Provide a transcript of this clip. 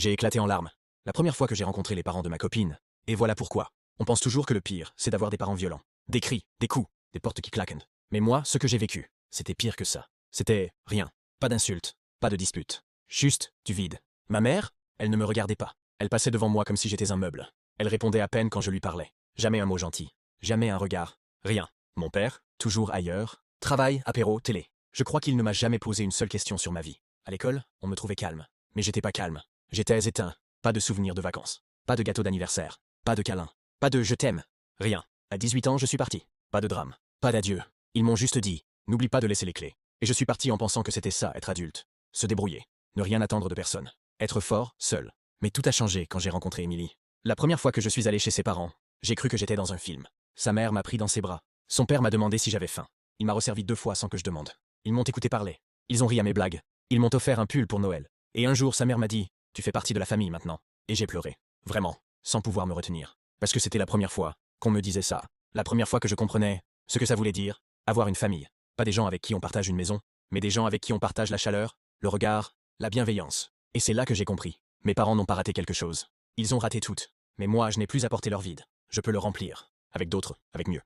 J'ai éclaté en larmes. La première fois que j'ai rencontré les parents de ma copine. Et voilà pourquoi. On pense toujours que le pire, c'est d'avoir des parents violents. Des cris, des coups, des portes qui claquent. Mais moi, ce que j'ai vécu, c'était pire que ça. C'était rien. Pas d'insultes, pas de disputes. Juste du vide. Ma mère, elle ne me regardait pas. Elle passait devant moi comme si j'étais un meuble. Elle répondait à peine quand je lui parlais. Jamais un mot gentil. Jamais un regard. Rien. Mon père, toujours ailleurs. Travail, apéro, télé. Je crois qu'il ne m'a jamais posé une seule question sur ma vie. À l'école, on me trouvait calme. Mais j'étais pas calme. J'étais éteint. Pas de souvenirs de vacances. Pas de gâteau d'anniversaire. Pas de câlin. Pas de je t'aime. Rien. À 18 ans, je suis parti. Pas de drame. Pas d'adieu. Ils m'ont juste dit, n'oublie pas de laisser les clés. Et je suis parti en pensant que c'était ça, être adulte. Se débrouiller. Ne rien attendre de personne. Être fort, seul. Mais tout a changé quand j'ai rencontré Émilie. La première fois que je suis allé chez ses parents, j'ai cru que j'étais dans un film. Sa mère m'a pris dans ses bras. Son père m'a demandé si j'avais faim. Il m'a resservi 2 fois sans que je demande. Ils m'ont écouté parler. Ils ont ri à mes blagues. Ils m'ont offert un pull pour Noël. Et un jour, sa mère m'a dit, tu fais partie de la famille maintenant. Et j'ai pleuré. Vraiment. Sans pouvoir me retenir. Parce que c'était la première fois qu'on me disait ça. La première fois que je comprenais ce que ça voulait dire, avoir une famille. Pas des gens avec qui on partage une maison, mais des gens avec qui on partage la chaleur, le regard, la bienveillance. Et c'est là que j'ai compris. Mes parents n'ont pas raté quelque chose. Ils ont raté tout. Mais moi, je n'ai plus à porter leur vide. Je peux le remplir. Avec d'autres, avec mieux.